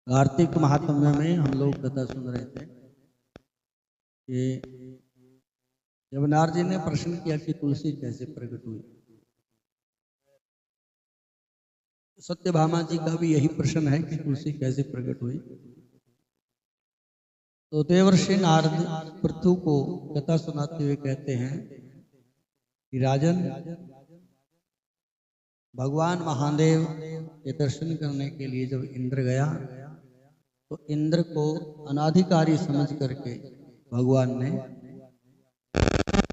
कार्तिक महात्म्य में हम लोग कथा सुन रहे थे कि जब नारद जी ने प्रश्न किया कि तुलसी कैसे प्रकट हुई, सत्यभामा जी का भी यही प्रश्न है कि तुलसी कैसे प्रकट हुई। तो देवर्षि नारद पृथु को कथा सुनाते हुए कहते हैं कि राजन, भगवान महादेव के दर्शन करने के लिए जब इंद्र गया तो इंद्र को अनाधिकारी समझ करके भगवान ने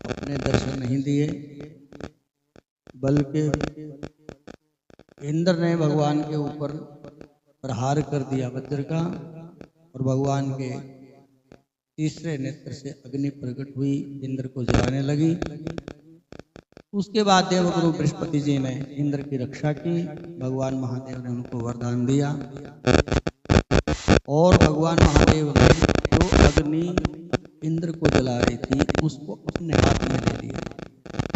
अपने दर्शन नहीं दिए, बल्कि इंद्र ने भगवान के ऊपर प्रहार कर दिया वज्र का, और भगवान के तीसरे नेत्र से अग्नि प्रकट हुई, इंद्र को जलाने लगी। उसके बाद देवगुरु बृहस्पति जी ने इंद्र की रक्षा की, भगवान महादेव ने उनको वरदान दिया और भगवान महादेव ने जो अग्नि इंद्र को जला रही थी उसको अपने हाथ में ले लिया।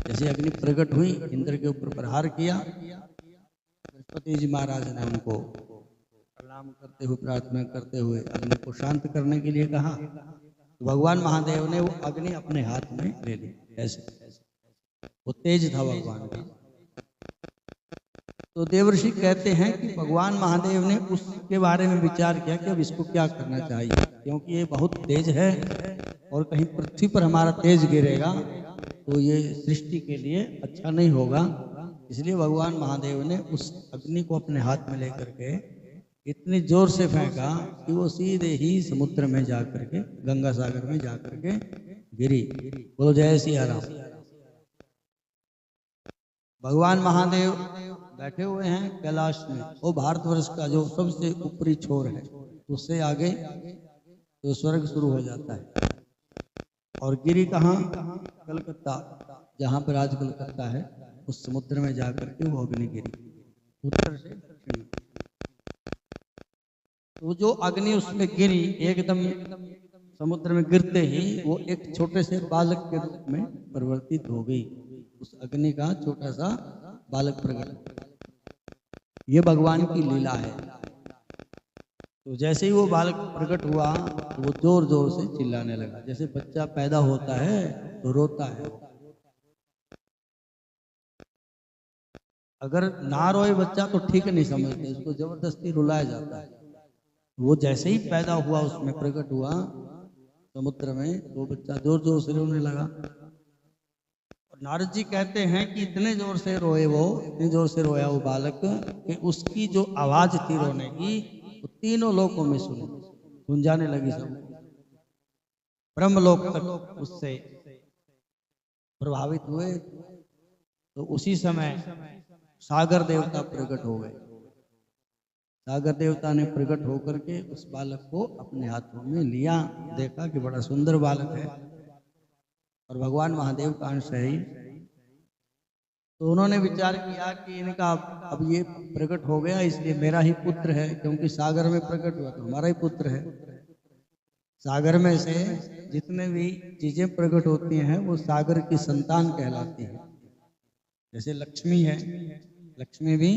जैसे अग्नि प्रकट हुई, इंद्र के ऊपर प्रहार किया, बृहस्पति जी महाराज ने उनको प्रणाम करते हुए प्रार्थना करते हुए अग्नि को शांत करने के लिए कहा। तो भगवान महादेव ने वो अग्नि अपने हाथ में ले ली। ऐसे वो तेज था भगवान का। तो देवर्षि कहते हैं कि भगवान महादेव ने उसके बारे में विचार किया कि अब इसको क्या करना चाहिए, क्योंकि ये बहुत तेज है और कहीं पृथ्वी पर हमारा तेज गिरेगा तो ये सृष्टि के लिए अच्छा नहीं होगा। इसलिए भगवान महादेव ने उस अग्नि को अपने हाथ में लेकर के इतनी जोर से फेंका कि वो सीधे ही समुद्र में जाकर के, गंगा सागर में जाकर के गिरी। बोलो जय सिया राम। भगवान महादेव बैठे हुए हैं कैलाश में, वो भारतवर्ष का जो सबसे ऊपरी छोर है, उससे आगे तो स्वर्ग शुरू हो जाता है। और गिरी कहाँ? कलकत्ता, जहाँ पर आज कलकत्ता है, उस समुद्र में जाकर के वो अग्नि गिरी उत्तर से दक्षिण। तो जो अग्नि उसमें गिरी, एकदम समुद्र में गिरते ही वो एक छोटे से बालक के रूप में परिवर्तित हो गई। उस अग्नि का छोटा सा बालक प्रकट, ये भगवान की लीला है। तो जैसे ही वो बालक प्रकट हुआ तो वो जोर जोर से चिल्लाने लगा। जैसे बच्चा पैदा होता है तो रोता है, अगर ना रोए बच्चा तो ठीक नहीं समझते, उसको जबरदस्ती रुलाया जाता है। वो जैसे ही पैदा हुआ, उसमें प्रकट हुआ समुद्र में, तो बच्चा जोर जोर से रोने लगा। और नारद जी कहते हैं कि इतने जोर से रोए वो, इतने जोर से रोया वो बालक कि उसकी जो आवाज थी रोने की, वो तीनों लोकों में सुनी, गूंजाने लगी। सब ब्रह्मलोक तक उससे प्रभावित हुए। तो उसी समय सागर देवता प्रकट हो गए। सागर देवता ने प्रकट होकर के उस बालक को अपने हाथों में लिया, देखा कि बड़ा सुंदर बालक है और भगवान महादेव का अंश है ही। तो उन्होंने विचार किया कि इनका अब ये प्रकट हो गया, इसलिए मेरा ही पुत्र है, क्योंकि सागर में प्रकट हुआ तो हमारा ही पुत्र है। सागर में से जितने भी चीजें प्रकट होती हैं वो सागर की संतान कहलाती है। जैसे लक्ष्मी है, लक्ष्मी भी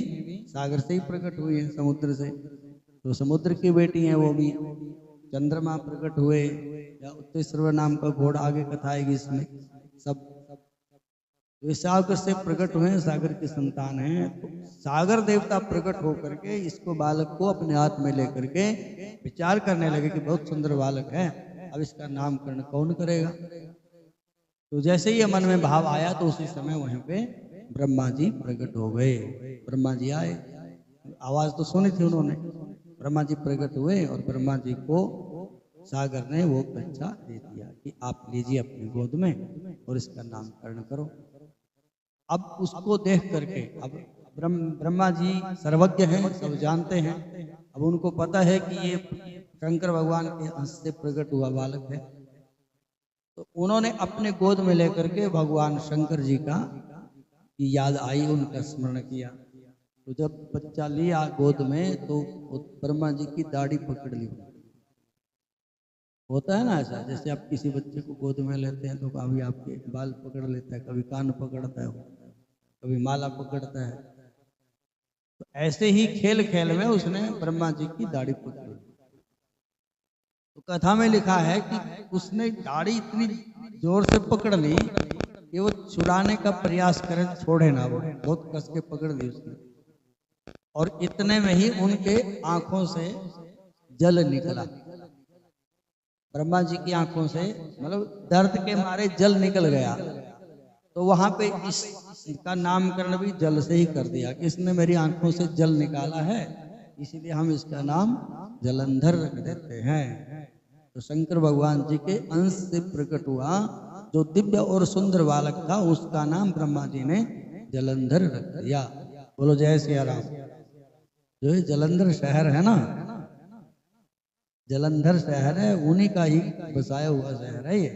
सागर से ही प्रकट हुई है, समुद्र से। तो समुद्र की बेटी है वो भी। चंद्रमा प्रकट हुए, या उत्तेश्वर नाम का घोड़ा, आगे कथा आएगी इसमें। सब तो सागर से प्रकट हुए, सागर की संतान है। तो सागर देवता प्रकट होकर के इसको, बालक को अपने हाथ में लेकर के विचार करने लगे कि बहुत सुंदर बालक है, अब इसका नामकरण कौन करेगा। तो जैसे ही मन में भाव आया तो उसी समय वहीं पे ब्रह्मा जी प्रकट हो गए। ब्रह्मा जी आए, आवाज तो सुनी थी उन्होंने। ब्रह्मा जी प्रकट हुए और ब्रह्मा जी को सागर ने वो बच्चा दे दिया कि आप लीजिए अपनी गोद में और इसका नामकरण करो। अब उसको देख करके, अब ब्रह्मा जी सर्वज्ञ हैं, सब जानते हैं। अब उनको पता है कि ये शंकर भगवान के अंश से प्रकट हुआ बालक है। तो उन्होंने अपने गोद में लेकर के भगवान शंकर जी का की याद आई, उनका स्मरण किया। तो जब बच्चा लिया गोद में तो ब्रह्मा जी की दाढ़ी पकड़ ली। होता है ना ऐसा, जैसे आप किसी बच्चे को गोद में लेते हैं तो कभी आपके बाल पकड़ लेता है, कभी कान पकड़ता है, कभी माला पकड़ता है। तो ऐसे ही खेल खेल में उसने ब्रह्मा जी की दाढ़ी पकड़ ली। तो कथा में लिखा है कि उसने दाढ़ी इतनी जोर से पकड़ ली कि वो छुड़ाने का प्रयास करे, छोड़े ना, वो बहुत कस के पकड़ ली उसने, और इतने में ही उनके आंखों से जल निकला। ब्रह्मा जी की आंखों से मतलब दर्द के मारे जल निकल गया। तो वहां पे इसका नामकरण भी जल से ही कर दिया कि इसने मेरी आंखों से जल निकाला है, इसीलिए हम इसका नाम जलंधर रख देते हैं। तो शंकर भगवान जी के अंश से प्रकट हुआ जो दिव्य और सुंदर बालक था, उसका नाम ब्रह्मा जी ने जलंधर रख दिया। बोलो जय सिया राम। जो ये जलंधर शहर है ना, जलंधर शहर है, उन्हीं का ही बसाया हुआ शहर है ये।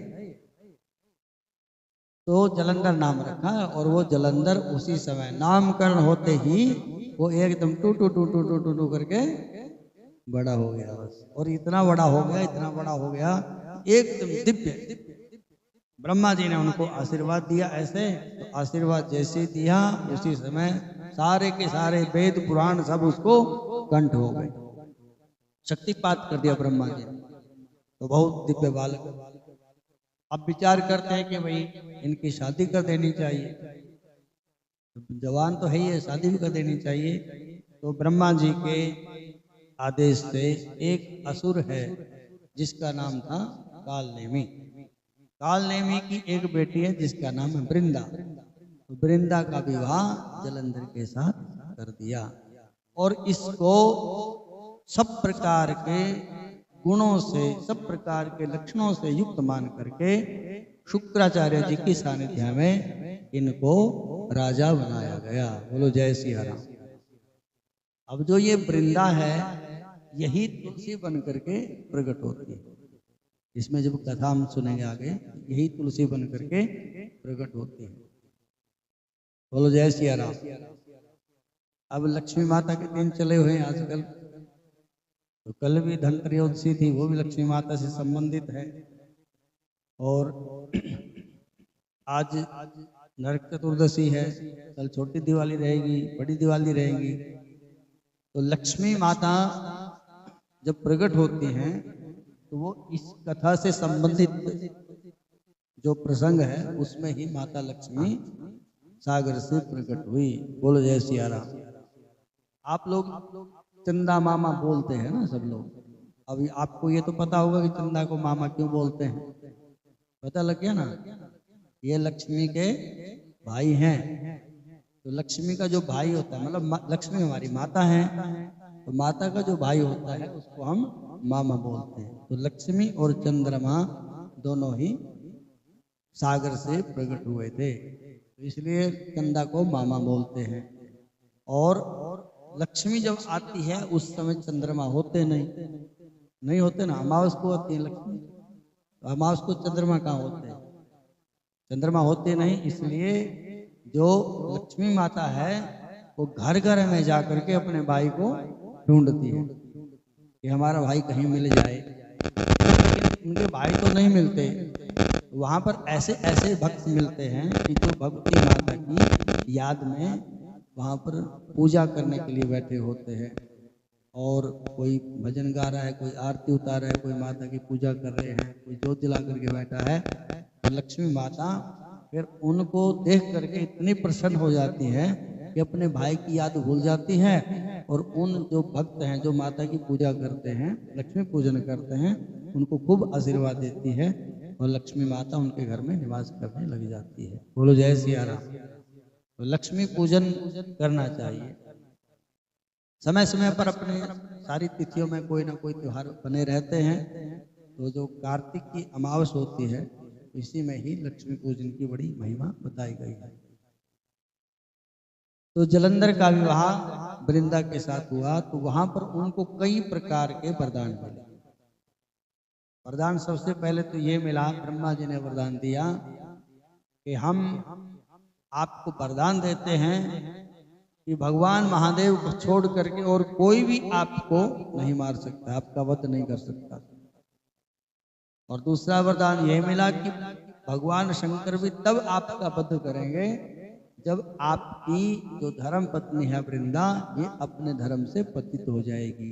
तो जलंधर नाम रखा, और वो जलंधर उसी समय नामकरण होते ही वो एकदम टू टू टू टू टू टू टू करके बड़ा हो गया बस। और इतना बड़ा हो गया, इतना बड़ा हो गया, एकदम दिव्य। ब्रह्मा जी ने उनको आशीर्वाद दिया ऐसे, तो आशीर्वाद जैसे दिया उसी समय सारे के सारे वेद पुराण सब उसको कंठ हो गए, शक्तिपात कर दिया ब्रह्मा जी ने। तो बहुत दिव्य बालक। अब विचार करते हैं कि भाई इनकी शादी कर देनी चाहिए, जवान तो है ही है, शादी भी कर देनी चाहिए। तो ब्रह्मा जी के आदेश से एक असुर है जिसका नाम था कालनेमी। कालनेमी की एक बेटी है जिसका नाम है वृंदा। तो वृंदा का विवाह जलंधर के साथ कर दिया, और इसको सब प्रकार के गुणों से, सब प्रकार के लक्षणों से युक्त मान करके शुक्राचार्य जी की सानिध्य में इनको राजा बनाया गया। बोलो जय सिया राम। अब जो ये वृंदा है यही तुलसी बन करके प्रकट होती है। इसमें जब कथा हम सुनेंगे आगे, यही तुलसी बन करके प्रकट होती है। बोलो जय सिया राम। अब लक्ष्मी माता के दिन चले हुए हैं आजकल, तो कल भी धनत्रयोदशी थी, वो भी लक्ष्मी माता से संबंधित है। और आज नरक चतुर्दशी है, कल छोटी दिवाली रहेगी, बड़ी दिवाली रहेगी। तो लक्ष्मी माता जब प्रकट होती हैं तो वो इस कथा से संबंधित जो प्रसंग है उसमें ही माता लक्ष्मी सागर से प्रकट हुई। बोलो जय सिया राम। आप लोग चंदा मामा बोलते हैं ना सब लोग। अभी आपको ये तो पता होगा कि चंदा को मामा क्यों बोलते हैं, पता लग गया ना। ये लक्ष्मी के भाई हैं। तो लक्ष्मी का जो भाई होता है, मतलब लक्ष्मी हमारी माता है, तो माता का जो भाई होता है उसको हम मामा बोलते हैं। तो लक्ष्मी और चंद्रमा दोनों ही सागर से प्रकट हुए थे, तो इसलिए चंदा को मामा बोलते हैं। और लक्ष्मी जब आती है उस समय चंद्रमा होते नहीं होते ना, अमावस को आती है लक्ष्मी, तो अमावस को चंद्रमा कहाँ होते हैं, चंद्रमा होते नहीं। इसलिए जो लक्ष्मी माता है वो घर घर में जा करके अपने भाई को ढूंढती है कि हमारा भाई कहीं मिल जाए, लेकिन उनके भाई तो नहीं मिलते। वहां पर ऐसे ऐसे भक्त मिलते हैं कि जो भगवती माता की याद में वहां पर पूजा करने के लिए बैठे होते हैं, और कोई भजन गा रहा है, कोई आरती उतार रहा है, कोई माता की पूजा कर रहे हैं, कोई ज्योत जला करके बैठा है। तो लक्ष्मी माता फिर उनको देख करके इतनी प्रसन्न हो जाती है कि अपने भाई की याद भूल जाती है, और उन जो भक्त हैं जो माता की पूजा करते हैं, लक्ष्मी पूजन करते हैं, उनको खूब आशीर्वाद देती है, और लक्ष्मी माता उनके घर में निवास करने लग जाती है। बोलो जय सिया राम। तो लक्ष्मी पूजन करना चाहिए। समय समय पर अपने सारी तिथियों में कोई ना कोई त्योहार बने रहते हैं। तो जो कार्तिक की अमावस होती है इसी में ही लक्ष्मी पूजन की बड़ी महिमा बताई गई है। तो जलंधर का विवाह वृंदा के साथ हुआ, तो वहां पर उनको कई प्रकार के वरदान मिले। वरदान सबसे पहले तो ये मिला, ब्रह्मा जी ने वरदान दिया कि हम आपको वरदान देते हैं कि भगवान महादेव को छोड़ करके और कोई भी आपको नहीं मार सकता, आपका वध नहीं कर सकता। और दूसरा वरदान यह मिला कि भगवान शंकर भी तब आपका वध करेंगे जब आपकी जो धर्म पत्नी है वृंदा, ये अपने धर्म से पतित हो जाएगी।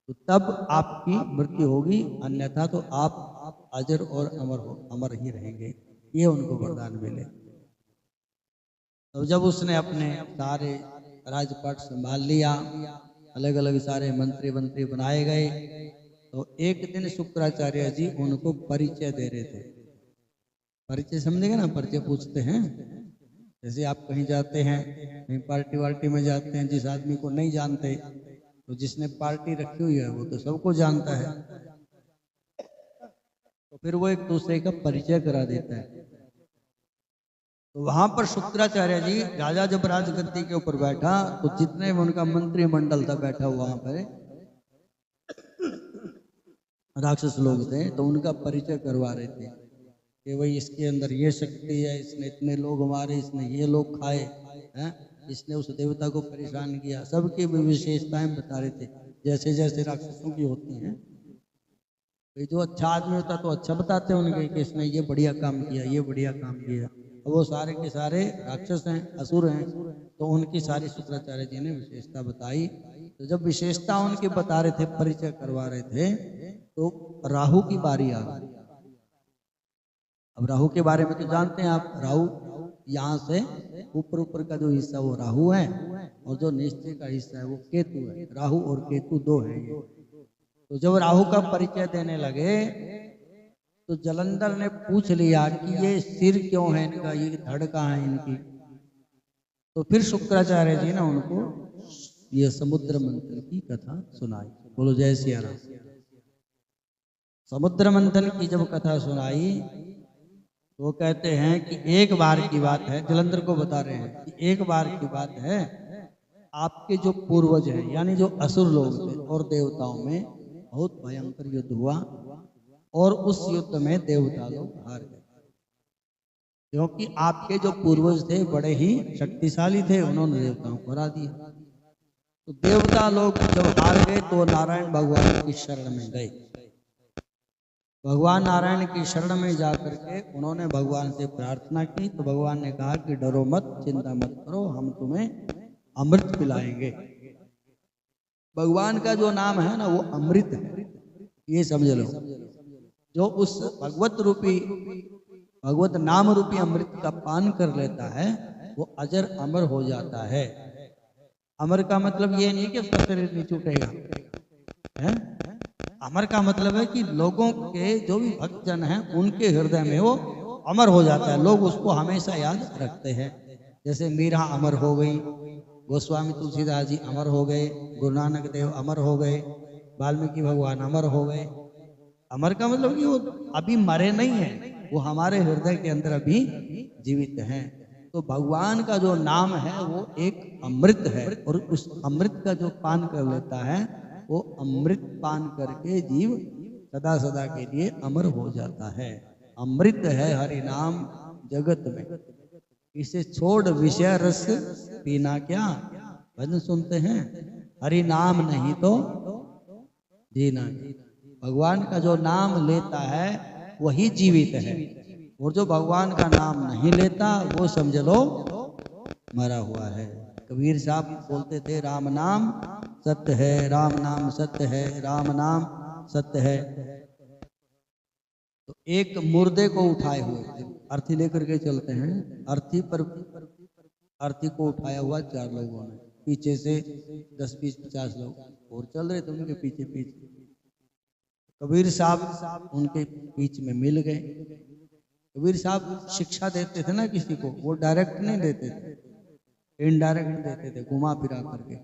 तो तब आपकी मृत्यु होगी, अन्यथा तो आप अजर और अमर ही रहेंगे। ये उनको वरदान मिले। तो जब उसने अपने सारे राजपाट संभाल लिया, अलग अलग सारे मंत्री बनाए गए, तो एक दिन शुक्राचार्य जी उनको परिचय दे रहे थे। परिचय समझेगा ना, परिचय पूछते हैं। जैसे आप कहीं जाते हैं, कहीं पार्टी वार्टी में जाते हैं, जिस आदमी को नहीं जानते, तो जिसने पार्टी रखी हुई है वो तो सबको जानता है, तो फिर वो एक दूसरे का परिचय करा देता है। तो वहां पर शुक्राचार्य जी, राजा जब राजगद्दी के ऊपर बैठा, तो जितने उनका मंत्रिमंडल था बैठा हुआ वहां पर, राक्षस लोग थे, तो उनका परिचय करवा रहे थे कि भाई इसके अंदर ये शक्ति है, इसने इतने लोग मारे, इसने ये लोग खाए हैं, इसने उस देवता को परेशान किया। सबकी विशेषताएं बता रहे थे, जैसे जैसे राक्षसों की होती हैं। जो अच्छा आदमी होता तो अच्छा बताते हैं उनके कि इसने ये बढ़िया काम किया, ये बढ़िया काम किया। वो सारे के सारे राक्षस हैं, असुर हैं, तो उनकी सारी शुक्राचार्य जी ने विशेषता बताई। तो जब विशेषता उनकी बता रहे थे, परिचय करवा रहे थे, तो राहु की बारी आ गई। अब राहु के बारे में तो जानते हैं आप, राहु यहाँ से ऊपर का जो हिस्सा वो राहु है, और जो नीचे का हिस्सा है वो केतु है। राहु और केतु दो है ये। तो जब राहु का परिचय देने लगे, तो जलंधर ने पूछ लिया कि ये सिर क्यों है इनका, ये धड़ कहाँ है इनकी। तो फिर शुक्राचार्य जी ने उनको ये समुद्र मंथन की कथा सुनाई। बोलो जय सिया राम। समुद्र मंथन की जब कथा सुनाई, तो वो कहते हैं कि एक बार की बात है, जलंधर को बता रहे हैं कि एक बार की बात है, आपके जो पूर्वज हैं, यानी जो असुर लोग थे और देवताओं में बहुत भयंकर युद्ध हुआ, और उस युद्ध में देवता लोग हार गए, क्योंकि आपके जो पूर्वज थे बड़े ही शक्तिशाली थे, उन्होंने देवताओं को हरा दिया। तो देवता लोग जब हार गए, तो नारायण भगवान की शरण में गए। भगवान नारायण की शरण में जाकर के उन्होंने भगवान से प्रार्थना की। तो भगवान ने कहा कि डरो मत, चिंता मत करो, हम तुम्हें अमृत पिलाएंगे। भगवान का जो नाम है ना, वो अमृत है, ये समझ लो। जो उस भगवत नाम रूपी अमृत का पान कर लेता है, वो अजर अमर हो जाता है। अमर का मतलब ये नहीं कि उसका शरीर नहीं छूटेगा, है? अमर का मतलब है कि लोगों के जो भी भक्तजन हैं, उनके हृदय में वो अमर हो जाता है। लोग उसको हमेशा याद रखते हैं। जैसे मीरा अमर हो गई, गोस्वामी तुलसीदास जी अमर हो गए, गुरु नानक देव अमर हो गए, वाल्मीकि भगवान अमर हो गए। अमर का मतलब कि वो अभी मरे नहीं है, वो हमारे हृदय के अंदर अभी जीवित हैं। तो भगवान का जो नाम है वो एक अमृत है, और उस अमृत का जो पान कर लेता है, वो अमृत पान करके जीव सदा सदा के लिए अमर हो जाता है। अमृत है हरि नाम जगत में, इसे छोड़ विषय रस पीना क्या। भजन सुनते हैं, हरि नाम नहीं तो जीना। भगवान का जो नाम लेता है वही जीवित है, और जो भगवान का नाम नहीं लेता वो समझ लो मरा हुआ है। कबीर साहब बोलते थे, राम नाम सत्य है, राम नाम सत्य है, राम नाम सत्य है। तो एक मुर्दे को उठाए हुए थे, अर्थी लेकर के चलते हैं, अर्थी को उठाया हुआ 4 लोगों ने, पीछे से 10, 20, 50 लोग और चल रहे थे उनके पीछे पीछे। कबीर साहब उनके बीच में मिल गए। कबीर साहब शिक्षा देते थे ना किसी को, वो डायरेक्ट नहीं देते थे, इनडायरेक्ट देते थे, घुमा फिरा करके।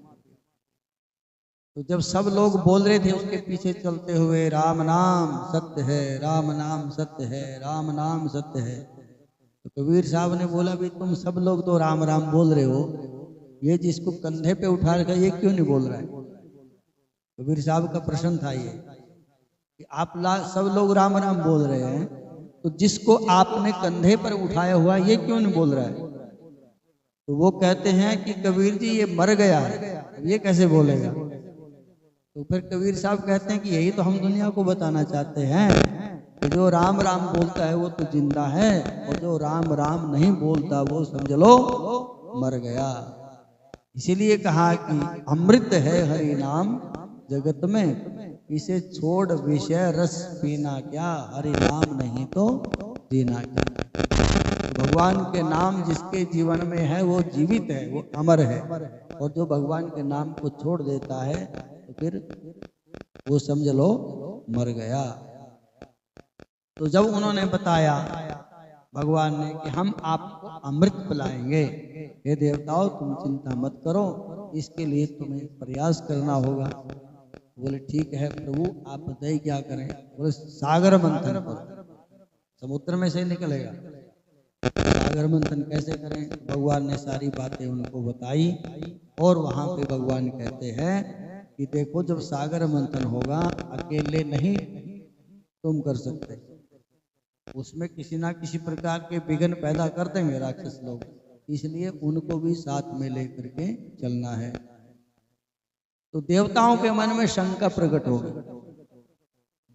तो जब सब लोग बोल रहे थे उसके पीछे चलते हुए, राम नाम सत्य है, राम नाम सत्य है, राम नाम सत्य है, तो कबीर साहब ने बोला, भी तुम सब लोग तो राम राम बोल रहे हो, ये जिसको कंधे पे उठा रखा ये क्यों नहीं बोल रहा है। कबीर साहब का प्रश्न था ये कि आप सब लोग राम राम बोल रहे हैं, तो जिसको आपने कंधे पर उठाया हुआ ये क्यों नहीं बोल रहा है। तो वो कहते हैं कि कबीर जी ये मर गया है, ये कैसे बोलेगा। तो फिर कबीर साहब कहते हैं कि यही तो हम दुनिया को बताना चाहते हैं कि जो राम राम बोलता है वो तो जिंदा है, और जो राम राम नहीं बोलता वो समझ लो मर गया। इसीलिए कहा कि अमृत है हरि नाम जगत में, इसे छोड़ विषय रस पीना क्या, हरि नाम नहीं तो जीना क्या। तो भगवान के नाम जिसके जीवन में है वो जीवित है, वो अमर है, और जो भगवान के नाम को छोड़ देता है तो फिर वो समझ लो मर गया। तो जब उन्होंने बताया भगवान ने कि हम आपको अमृत पिलाएंगे, हे देवताओं तुम चिंता मत करो, इसके लिए तुम्हें प्रयास करना होगा। बोले ठीक है प्रभु, आप बताइए क्या करें। बोले सागर मंथन करो, समुद्र में से निकलेगा। सागर मंथन कैसे करें? भगवान ने सारी बातें उनको बताई, और वहां पे भगवान कहते हैं कि देखो जब सागर मंथन होगा, अकेले नहीं तुम कर सकते, उसमें किसी ना किसी प्रकार के विघ्न पैदा कर देंगे राक्षस लोग, इसलिए उनको भी साथ में लेकर के चलना है। तो देवताओं के मन में शंका प्रकट हो गई।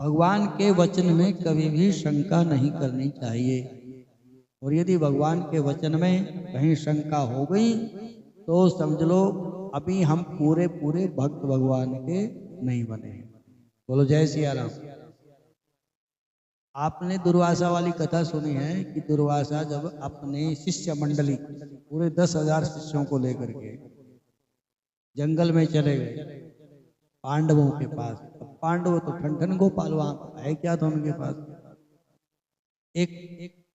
भगवान के वचन में कभी भी शंका नहीं करनी चाहिए, और यदि भगवान के वचन में कहीं शंका हो गई तो समझ लो अभी हम पूरे पूरे भक्त भगवान के नहीं बने हैं। बोलो जय सिया राम। आपने दुर्वासा वाली कथा सुनी है कि दुर्वासा जब अपने शिष्य मंडली पूरे 10,000 शिष्यों को लेकर के जंगल में चले गए पांडवों के पास। अब पांडव तो ठन गोपाल, वहां है क्या था उनके पास? एक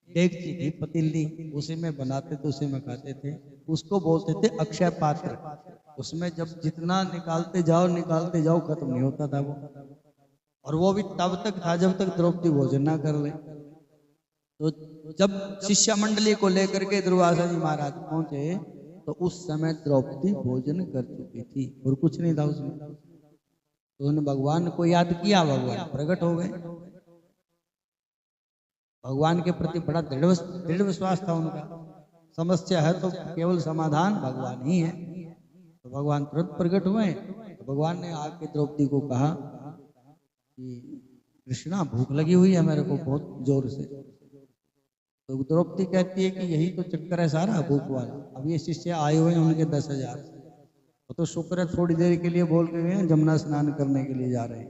डेगची थी, पतीली, उसी में बनाते थे, उसी में खाते थे। उसको बोलते थे अक्षय पात्र। उसमें जब जितना निकालते जाओ खत्म नहीं होता था वो, और वो भी तब तक था जब तक द्रौपदी भोजन ना कर ले। तो जब शिष्य मंडली को लेकर के दुर्वासा जी महाराज पहुंचे तो उस समय द्रौपदी भोजन कर चुकी थी और कुछ नहीं था उसमें। तो उन्होंने भगवान को याद किया, भगवान प्रकट हो गए। भगवान के प्रति बड़ा दृढ़ विश्वास था उनका। समस्या है तो केवल समाधान भगवान ही है। तो भगवान तुरंत प्रकट हुए। तो भगवान ने आके द्रौपदी को कहा कि कृष्णा भूख लगी हुई है मेरे को बहुत जोर से। तो द्रौपदी कहती है कि यही तो चक्कर है सारा भूख वाला। अब ये शिष्य आए हुए हैं उनके 10,000, वो तो शुक्र है थोड़ी देर के लिए बोल के गए जमुना स्नान करने के लिए जा रहे हैं,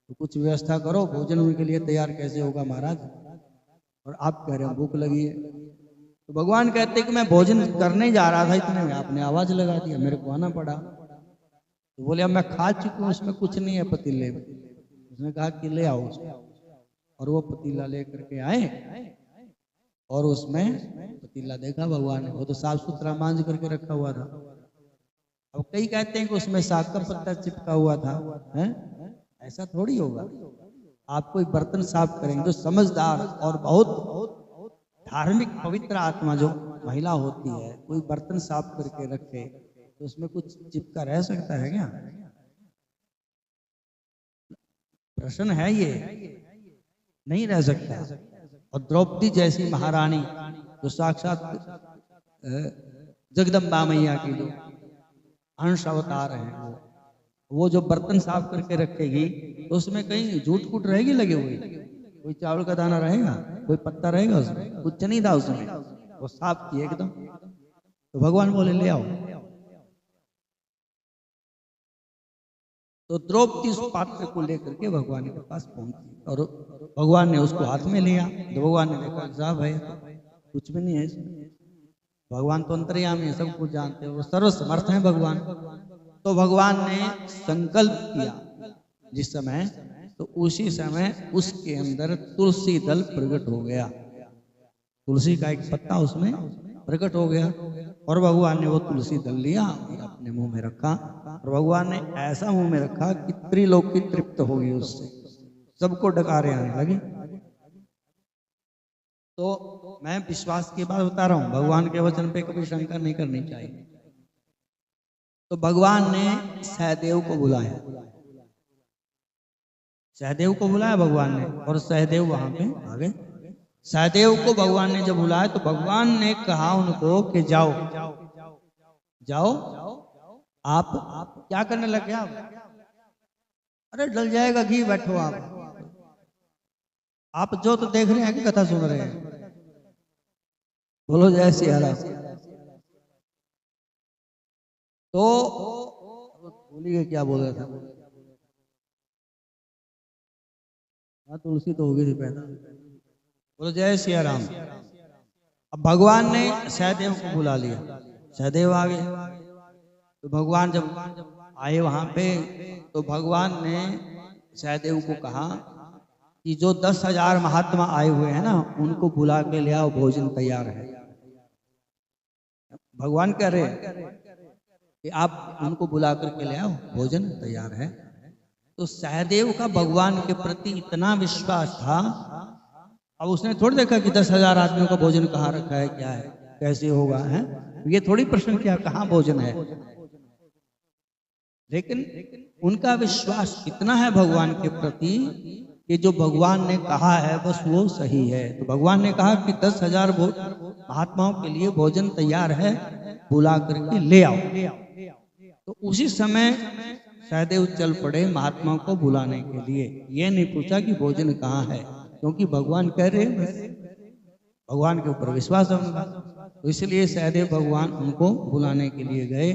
तो कुछ व्यवस्था करो, भोजन उनके लिए तैयार कैसे होगा महाराज, और आप कह रहे हो भूख लगी है। तो भगवान कहते कि मैं भोजन करने जा रहा था, इतने में आपने आवाज लगा दिया, मेरे को आना पड़ा। तो बोले अब मैं खा चुकी हूँ, उसमें कुछ नहीं है पतीले में। उसने कहा कि ले आओ उसको, और वो पतीला लेकर के आए, और उसमें पतीला देखा भगवान ने, वो तो साफ सुथरा मांझ करके रखा हुआ था। अब कई कहते हैं कि उसमें साग का पत्ता चिपका हुआ था, है? ऐसा थोड़ी होगा। आप कोई बर्तन साफ करेंगे, जो समझदार और बहुत धार्मिक पवित्र आत्मा जो महिला होती है, कोई बर्तन साफ करके रखे तो उसमें कुछ चिपका रह सकता है क्या? प्रश्न है ये, नहीं रह सकता। और द्रौपदी जैसी महारानी जो साक्षात जगदम्बा मैया की जो अंश अवतार है, वो जो बर्तन साफ करके रखेगी तो उसमें कहीं झूठ फूट रहेगी लगी हुई? कोई चावल का दाना रहेगा, कोई पत्ता रहेगा उसमें? कुछ नहीं था उसमें, वो साफ थी एकदम। तो भगवान बोले ले आओ। तो द्रौपदी उस पात्र को लेकर के भगवान के पास पहुंची, और भगवान ने उसको हाथ में लिया। तो भगवान ने देखा साहब है कुछ भी नहीं है इसमें। भगवान तो अंतर्यामी है, सब कुछ जानते हैं, वो सर्वसमर्थ है भगवान। तो भगवान ने संकल्प किया जिस समय, तो उसी समय उसके अंदर तुलसी दल प्रकट हो गया। तुलसी का एक पत्ता उसमें प्रकट हो गया, और भगवान ने वो तुलसी दल लिया और अपने मुंह में रखा। और भगवान ने ऐसा मुंह में रखा कि त्रिलोक की तृप्त होगी उससे, सबको डकारे आने लगे। तो मैं विश्वास की बात बता रहा हूं, भगवान के वचन पे कभी शंका नहीं करनी चाहिए। तो भगवान ने सहदेव को बुलाया, सहदेव को बुलाया भगवान ने, और सहदेव वहां पे आ गए। सहदेव को भगवान ने जब बुलाया तो भगवान ने कहा उनको कि जाओ जाओ, आप क्या करने लगे? आप अरे डल जाएगा घी, बैठो आप जो तो देख रहे हैं कि कथा सुन रहे हैं? बोलो जय सिया राम। तो भूलिए क्या बोल रहा था। हाँ तुलसी तो हो गई थी पैदा। बोलो जय सिया राम। अब भगवान ने सहदेव को बुला लिया, सहदेव आ गए। तो भगवान जब आए वहां पे, तो भगवान ने सहदेव को कहा कि जो 10,000 महात्मा आए हुए हैं ना, उनको बुला के ले आओ, भोजन तैयार है। भगवान कह रहे कि आप उनको बुला करके ले आओ, भोजन तैयार है। तो सहदेव का भगवान के प्रति इतना विश्वास था। अब उसने थोड़ी देखा कि 10,000 आदमियों का भोजन कहाँ रखा है, क्या है, कैसे होगा, है ये थोड़ी प्रश्न किया कहाँ भोजन है। लेकिन उनका विश्वास इतना है भगवान के प्रति कि जो भगवान ने कहा है बस वो सही है। तो भगवान ने कहा कि 10,000 महात्माओं के लिए भोजन तैयार है, बुला करके ले आओ। तो उसी समय सहदेव चल पड़े महात्माओं को बुलाने के लिए। ये नहीं पूछा कि भोजन कहाँ है, क्योंकि भगवान कह रहे हैं, भगवान के ऊपर विश्वास है उनका। तो इसलिए सहदेव भगवान उनको बुलाने के लिए गए।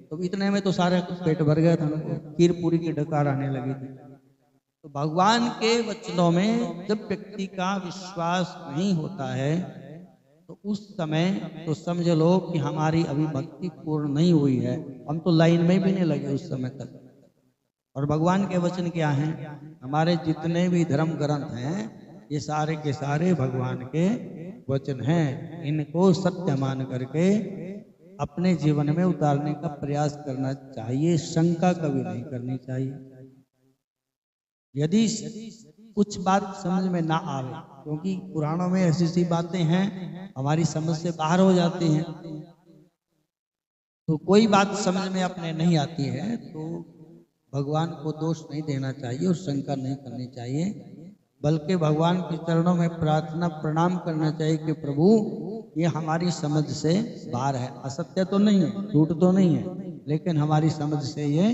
तो इतने में तो सारे पेट भर गया था, खीर पूरी की डकार आने लगी थी। तो भगवान के वचनों में जब व्यक्ति का विश्वास नहीं होता है तो उस समय तो समझ लो कि हमारी अभी भक्ति पूर्ण नहीं हुई है, हम तो लाइन में भी नहीं लगे उस समय तक। और भगवान के वचन क्या हैं? हमारे जितने भी धर्म ग्रंथ हैं ये सारे के सारे भगवान के वचन हैं। इनको सत्य मान करके अपने जीवन में उतारने का प्रयास करना चाहिए, शंका कभी नहीं करनी चाहिए। यदि कुछ बात समझ में ना आवे, क्योंकि पुराणों में ऐसी सी बातें हैं हमारी समझ से बाहर हो जाती हैं, तो कोई बात समझ में अपने नहीं आती है तो भगवान को दोष नहीं देना चाहिए और शंका नहीं करनी चाहिए, बल्कि भगवान के चरणों में प्रार्थना प्रणाम करना चाहिए कि प्रभु ये हमारी समझ से बाहर है, असत्य तो नहीं है, झूठ तो नहीं है, लेकिन हमारी समझ से ये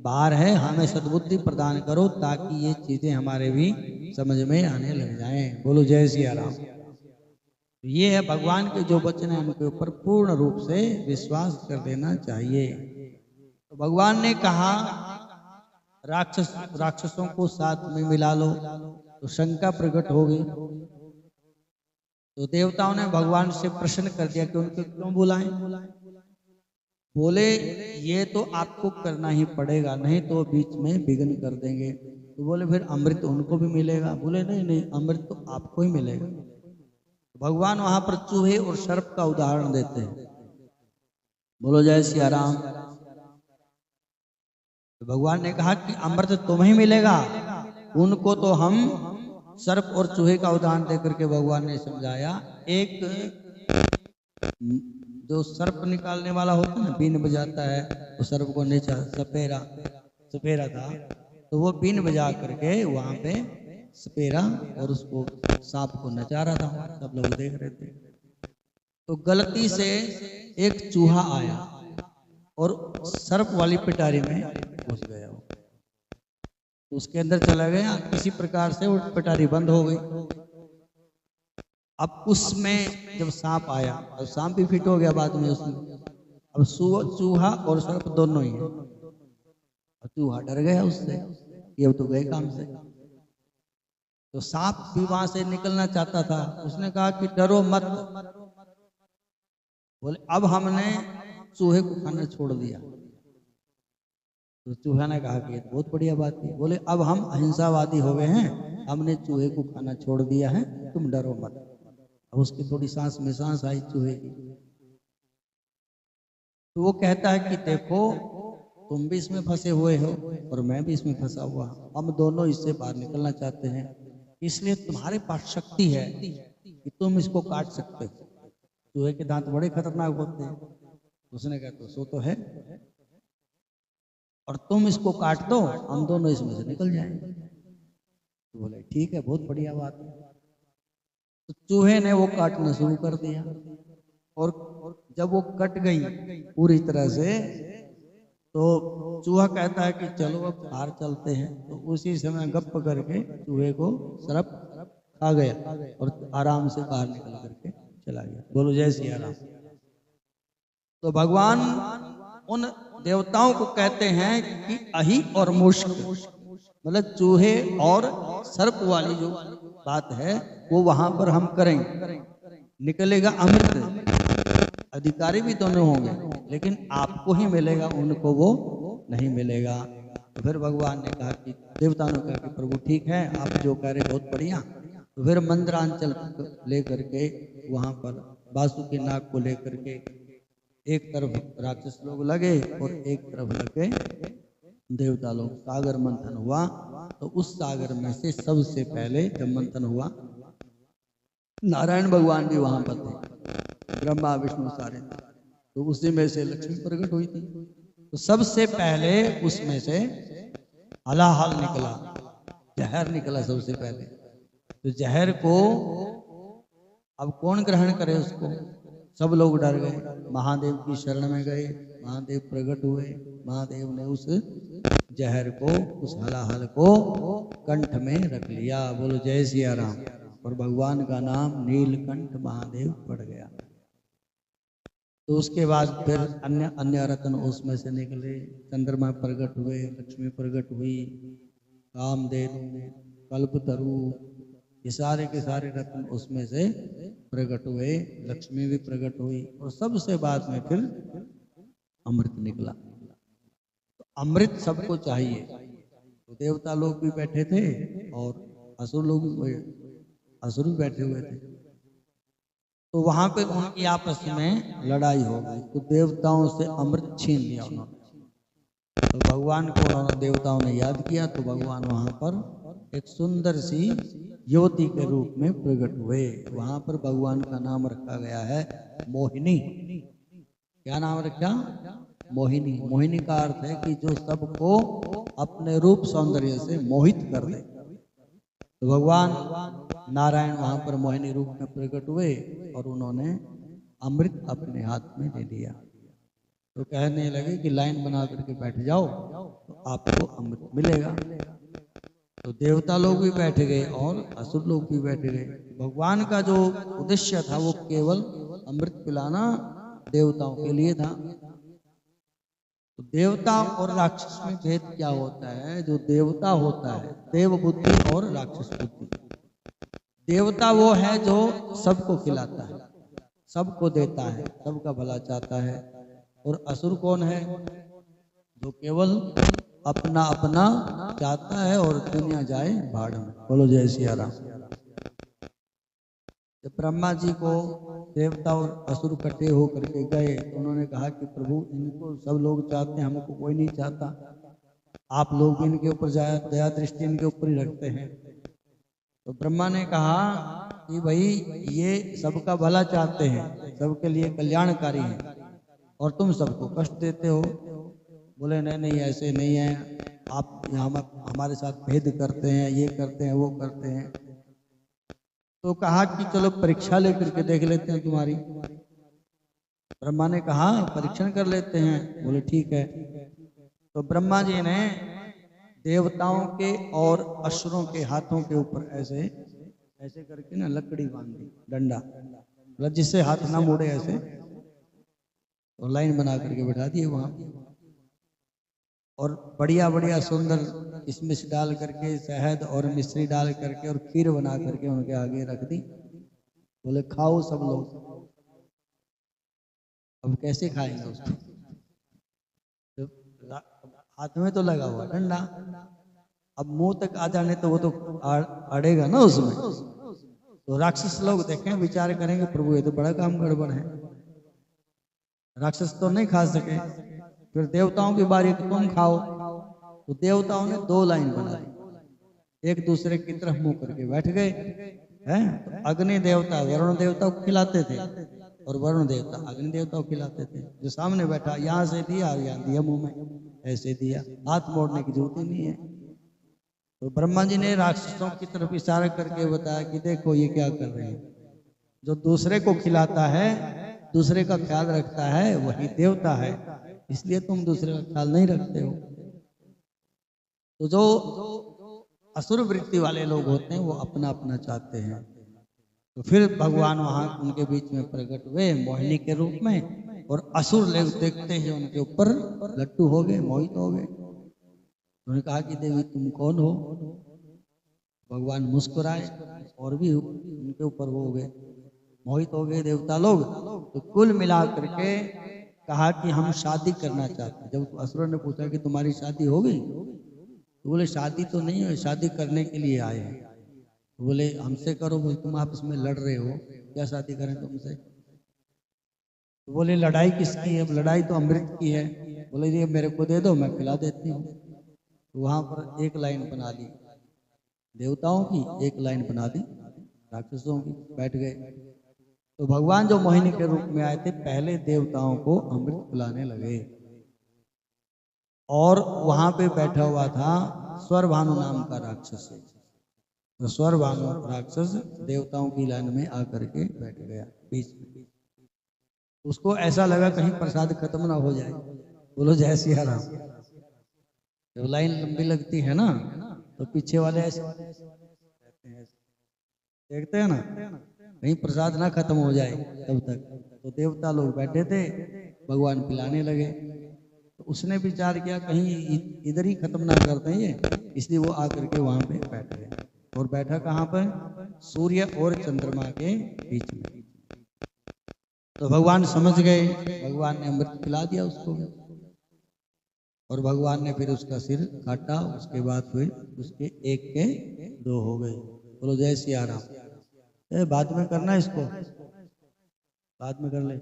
बाहर है, हमें सद्बुद्धि प्रदान करो ताकि ये चीजें हमारे भी समझ में आने लग जाएं। बोलो जय सिया राम। ये है भगवान के जो वचन है उनके ऊपर पूर्ण रूप से विश्वास कर देना चाहिए। तो भगवान ने कहा राक्षसों को साथ में मिला लो, तो शंका प्रकट हो गई। तो देवताओं ने भगवान से प्रश्न कर दिया कि उनको क्यों बुलाएं। बोले ये तो आपको करना ही पड़ेगा, नहीं तो बीच में विघ्न कर देंगे। तो बोले फिर अमृत उनको भी मिलेगा। बोले नहीं नहीं, अमृत तो आपको ही मिलेगा। तो भगवान वहां पर चूहे और सर्प का उदाहरण देते हैं। बोलो जय सिया राम। तो भगवान ने कहा कि अमृत तुम्हें मिलेगा, उनको तो हम सर्प और चूहे का उदाहरण देकर के भगवान ने समझाया। एक जो सर्प निकालने वाला होता है ना, बीन बजाता है, तो सर्प को नीचा सपेरा था, तो वो बीन बजा करके वहां पे सपेरा और उसको सांप को नचा रहा था, सब लोग देख रहे थे। तो गलती से एक चूहा आया और सर्प वाली पिटारी में घुस गया, तो उसके अंदर चला गया। किसी प्रकार से वो पिटारी बंद हो गई। अब उसमें जब सांप आया, और सांप भी फिट हो गया बाद में उसमें, अब चूहा और सर्प दोनों ही है। और चूहा डर गया उससे, ये तो गए काम से। तो सांप भी वहां से निकलना चाहता था, उसने कहा कि डरो मत। बोले अब हमने चूहे को खाना छोड़ दिया। तो चूहा ने कहा कि बहुत बढ़िया बात है। बोले अब हम अहिंसावादी हो गए हैं, हमने चूहे को खाना छोड़ दिया है, तुम डरो मत। अब उसकी थोड़ी सांस में सांस आई चूहे की। तो वो कहता है कि देखो तुम भी इसमें फंसे हुए हो और मैं भी इसमें फंसा हुआ, हम दोनों इससे बाहर निकलना चाहते हैं, इसलिए तुम्हारे पास शक्ति है कि तुम इसको काट सकते हो। चूहे के दांत बड़े खतरनाक होते हैं। उसने कहा तो सो तो है, और तुम इसको काट दो, हम दोनों इसमें से निकल जाएंगे। तो बोले ठीक है, बहुत बढ़िया बात है। तो चूहे ने वो काटना शुरू कर दिया, और जब वो कट गई पूरी तरह से, तो चूहा कहता है कि चलो अब बाहर चलते हैं। तो उसी समय गप करके चूहे को सर्प खा गया और आराम से बाहर निकल करके चला गया। बोलो जय सिया राम। तो भगवान उन देवताओं को कहते हैं कि अहि और मुष्क, मतलब चूहे और सर्प वाली जो बात है वो वहां पर हम करेंगे, निकलेगा अमृत। अधिकारी भी दोनों होंगे, लेकिन आपको ही मिलेगा, उनको वो नहीं मिलेगा। तो फिर भगवान ने कहा कि देवता ने कहा कि प्रभु ठीक है, आप जो कह रहे बहुत बढ़िया। तो फिर मंदरांचल लेकर के वहां पर वासुकी नाग को लेकर के एक तरफ राक्षस लोग लगे और एक तरफ लगे देवता लोग। सागर मंथन हुआ, तो उस सागर में से सबसे पहले जब मंथन हुआ, नारायण भगवान भी वहां पर थे, ब्रह्मा विष्णु सारे थे, तो उसी में से लक्ष्मी प्रकट हुई थी। तो सबसे पहले उसमें से हलाहल निकला, जहर निकला सबसे पहले। तो जहर को अब कौन ग्रहण करे उसको? सब लोग डर गए, महादेव की शरण में गए, महादेव प्रकट हुए, महादेव ने उस जहर को, उस हलाहल को कंठ में रख लिया। बोलो जय सिया राम। और भगवान का नाम नीलकंठ महादेव पड़ गया। तो उसके बाद फिर अन्य अन्य रत्न उसमें से निकले, चंद्रमा प्रकट हुए, लक्ष्मी प्रकट हुई, कामधेनु, कल्पतरु, ये सारे के सारे रत्न उसमें से प्रकट हुए, लक्ष्मी भी प्रकट हुई। और सबसे बाद में फिर अमृत निकला। तो अमृत सबको चाहिए। तो देवता लोग भी बैठे थे और असुर लोग भी, असुर भी बैठे हुए थे। तो वहां पे उनकी आपस में लड़ाई हो गई। तो देवताओं से अमृत छीन लिया उन्होंने। तो भगवान को उन्होंने, देवताओं ने याद किया, तो भगवान वहां पर एक सुंदर सी युवती के रूप में प्रकट हुए। वहां पर भगवान का नाम रखा गया है मोहिनी। क्या नाम रखा? मोहिनी। मोहिनी का अर्थ है कि जो सबको अपने रूप सौंदर्य से मोहित कर दे। तो भगवान नारायण वहां पर मोहिनी रूप में प्रकट हुए और उन्होंने अमृत अपने हाथ में ले लिया। तो कहने लगे कि लाइन बना करके बैठ जाओ तो आपको अमृत मिलेगा। तो देवता लोग भी बैठ गए और असुर लोग भी बैठ गए। भगवान का जो उद्देश्य था वो केवल अमृत पिलाना देवताओं के लिए था। तो देवता और राक्षस में भेद क्या होता है? जो देवता होता है, देव बुद्धि और राक्षस बुद्धि। देवता वो है जो सबको खिलाता है, सबको देता है, सबका भला चाहता है। और असुर कौन है? जो केवल अपना अपना चाहता है और दुनिया जाए भाड़ में। बोलो जय सिया राम। जब ब्रह्मा जी को देवता और असुर इकट्ठे होकर के गए तो उन्होंने कहा कि प्रभु, इनको सब लोग चाहते हैं, हमको कोई नहीं चाहता। आप लोग भी इनके ऊपर दया दृष्टि इनके ऊपर ही रखते हैं। तो ब्रह्मा ने कहा कि भाई ये सबका भला चाहते हैं, सबके लिए कल्याणकारी हैं, और तुम सबको कष्ट देते हो। बोले नहीं नहीं, ऐसे नहीं है, आप हमारे साथ भेद करते हैं, ये करते हैं, वो करते हैं। तो कहा कि चलो परीक्षा लेकर के देख लेते हैं तुम्हारी। ब्रह्मा ने कहा परीक्षण कर लेते हैं। बोले ठीक है। तो ब्रह्मा जी ने देवताओं के और असुरों के हाथों के ऊपर ऐसे ऐसे करके ना लकड़ी बांध दी, डंडा, मतलब जिससे हाथ ना मुड़े ऐसे, और लाइन बना करके बैठा दिए वहां। और बढ़िया बढ़िया सुंदर किशमिश डाल करके, शहद और मिश्री डाल करके और खीर बना करके उनके आगे रख दी। बोले खाओ सब लोग। अब कैसे खाएंगे उसको? तो हाथ में तो लगा हुआ डंडा, अब मुंह तक आ जाने तो वो तो अड़ेगा ना उसमें। तो राक्षस लोग देखें, विचार करेंगे प्रभु ये तो बड़ा काम गड़बड़ है, राक्षस तो नहीं खा सके। फिर देवताओं की बारी, तुम खाओ। तो देवताओं ने दो लाइन बना दी, एक दूसरे की तरफ मुंह करके बैठ गए हैं। तो अग्नि देवता वरुण देवता को खिलाते थे और वरुण देवता अग्नि देवता को खिलाते थे। जो सामने बैठा यहाँ से दिया और यहाँ दिया मुंह में, ऐसे दिया, हाथ मोड़ने की जरूरत ही नहीं है। तो ब्रह्मा जी ने राक्षसों की तरफ इशारा करके बताया कि देखो ये क्या कर रहे हैं। जो दूसरे को खिलाता है, दूसरे का ख्याल रखता है, वही देवता है, इसलिए तुम दूसरे का ख्याल नहीं रखते हो। तो जो असुर वृत्ति वाले लोग होते हैं वो अपना अपना चाहते हैं। तो फिर भगवान वहां उनके बीच में प्रकट हुए मोहिनी के रूप में, और असुर लोग देखते ही उनके ऊपर लट्टू हो गए, मोहित हो गए। उन्होंने कहा कि देवी तुम कौन हो? भगवान मुस्कुराए और भी उनके ऊपर वो हो गए, मोहित हो गए देवता लोग। तो कुल मिला करके कहा कि हम शादी करना चाहते हैं। जब असुरों ने पूछा कि तुम्हारी शादी हो गई, तो बोले शादी तो नहीं है, शादी करने के लिए आए हैं। तो बोले हमसे करो, बोले तुम आपस में लड़ रहे हो, क्या शादी करें तुमसे। तो बोले लड़ाई किसकी है, लड़ाई तो अमृत की है। बोले ये मेरे को दे दो, मैं पिला देती हूँ। तो वहां पर एक लाइन बना ली देवताओं की, एक लाइन बना दी राक्षसों की, बैठ गए। तो भगवान जो मोहिनी के रूप में आए थे, पहले देवताओं को अमृत पिलाने लगे। और वहां पे बैठा हुआ था स्वरभानु नाम का राक्षस। तो स्वरभानु राक्षस देवताओं की लाइन में आकर के बैठ गया बीच में। उसको ऐसा लगा कहीं प्रसाद खत्म ना हो जाए। बोलो जय सिया राम। जब लाइन लंबी लगती है ना, तो पीछे वाले ऐसे देखते हैं ना, कहीं प्रसाद ना खत्म हो जाए तब तक। तो देवता लोग बैठे थे, भगवान पिलाने लगे। तो उसने विचार किया कहीं इधर ही खत्म ना करते हैं ये, इसलिए वो आकर के वहां पे बैठ गया। और बैठा कहाँ पर, सूर्य और चंद्रमा के बीच में। तो भगवान समझ गए, भगवान ने अमृत पिला दिया उसको। और भगवान ने फिर उसका सिर काटा। उसके बाद फिर उसके एक के दो हो गए। बोलो जय सिया राम। बाद में करना इसको, बाद में कर ले।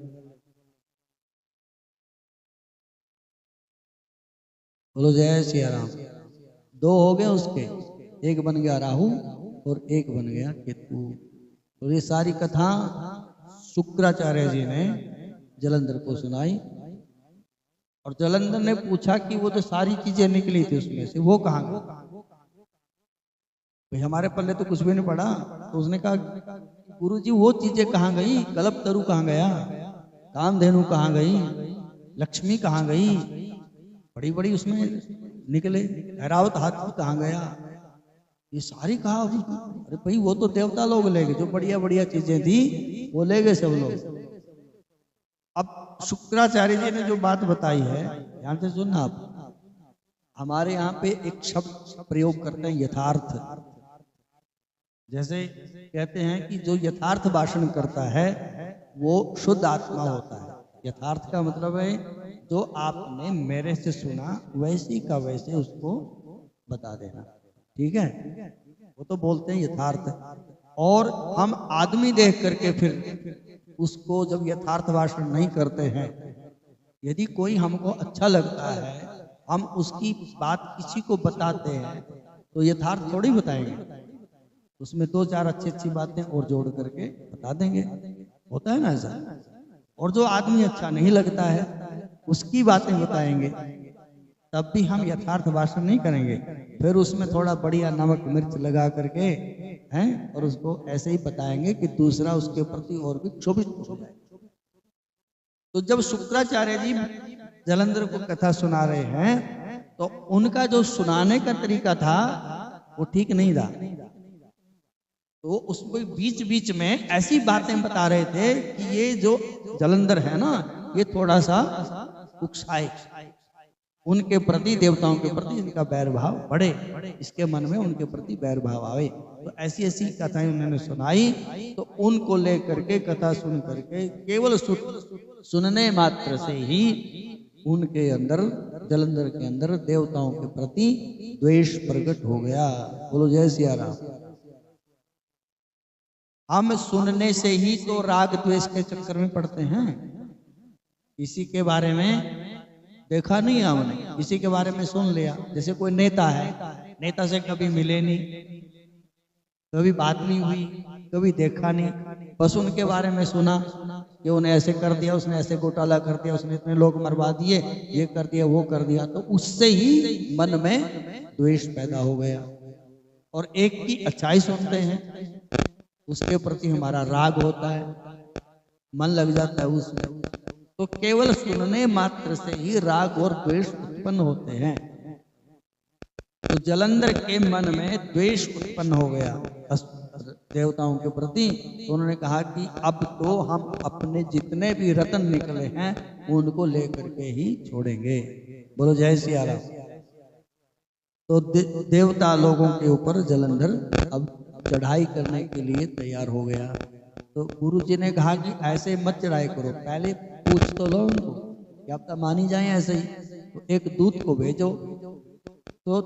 बोलो जय सिया राम। दो हो गए उसके, एक बन गया राहु और एक बन गया केतु। तो ये सारी कथा शुक्राचार्य जी ने जलंधर को सुनाई। और जलंधर ने पूछा कि वो जो सारी चीजें निकली थी उसमें से वो कहाँ गई। भाई हमारे पल्ले तो कुछ भी नहीं पड़ा। तो उसने कहा गुरुजी वो चीजें कहाँ गई, कल्पतरु कहाँ गया, कामधेनु कहाँ गई, लक्ष्मी कहाँ गई, बड़ी बड़ी उसमें निकले, ऐरावत हाथी कहाँ गया, ये सारी कहा। अरे भाई वो तो देवता लोग ले गए, जो बढ़िया बढ़िया चीजें थी वो ले गए सब लोग। अब शुक्राचार्य जी ने जो बात बताई है, ध्यान से सुनना आप। हमारे यहाँ पे एक शब्द प्रयोग करते हैं यथार्थ। जैसे कहते हैं कि जो यथार्थ भाषण करता है वो शुद्ध आत्मा होता है। यथार्थ का मतलब है जो आपने मेरे से सुना वैसी का वैसे उसको बता देना, ठीक है। वो तो बोलते हैं यथार्थ। और हम आदमी देख करके फिर उसको जब यथार्थ भाषण नहीं करते हैं, यदि कोई हमको अच्छा लगता है, हम उसकी बात किसी को बताते हैं, तो यथार्थ थोड़ी बताएंगे, उसमें दो चार अच्छी अच्छी बातें और जोड़ करके बता देंगे। होता है ना ऐसा। और जो आदमी अच्छा नहीं लगता है उसकी बातें बताएंगे, तब भी हम यथार्थ भाषण नहीं करेंगे। फिर उसमें थोड़ा बढ़िया नमक मिर्च लगा करके हैं और उसको ऐसे ही बताएंगे कि दूसरा उसके प्रति और भी क्षोभित हो जाए। तो जब शुक्राचार्य जी जलंधर को कथा सुना रहे हैं, तो उनका जो सुनाने का तरीका था वो ठीक नहीं था। तो उसको बीच बीच में ऐसी बातें बता रहे थे कि ये जो जलंधर है ना, ये थोड़ा सा उकसाए, उनके प्रति, देवताओं के प्रति इनका बैर भाव बढ़े, इसके मन में उनके प्रति बैर भाव आवे। तो ऐसी ऐसी कथाएं उन्होंने सुनाई। तो उनको लेकर के कथा सुन करके केवल सुनने मात्र से ही उनके अंदर, जलंधर के अंदर देवताओं के प्रति द्वेष प्रकट हो गया। बोलो जय सिया राम। हम सुनने से ही तो राग द्वेष के चक्कर में पड़ते हैं। किसी के बारे में देखा नहीं हमने, किसी के बारे में सुन लिया। जैसे कोई नेता है, नेता से कभी मिले नहीं, कभी बात नहीं हुई, कभी देखा नहीं, बस उनके बारे में सुना कि उन्हें ऐसे कर दिया, उसने ऐसे घोटाला कर दिया, उसने इतने लोग मरवा दिए, ये कर दिया, वो कर दिया। तो उससे ही मन में द्वेष पैदा हो गया। और एक की अच्छाई सुनते हैं, उसके प्रति हमारा राग होता है, मन लग जाता है उसमें। तो केवल सुनने मात्र से ही राग और द्वेष उत्पन्न होते हैं। तो जलंधर के मन में द्वेष उत्पन्न हो गया देवताओं के प्रति। तो उन्होंने कहा कि अब तो हम अपने जितने भी रत्न निकले हैं उनको लेकर के ही छोड़ेंगे। बोलो जय सिया राम। तो देवता लोगों के ऊपर जलंधर अब चढ़ाई करने के लिए तैयार हो गया। तो गुरु जी ने कहा कि ऐसे मत चढ़ाई करो, पहले पूछ तो लो उनको, क्या पता मानी जाए ऐसे ही। तो एक दूत को भेजो। तो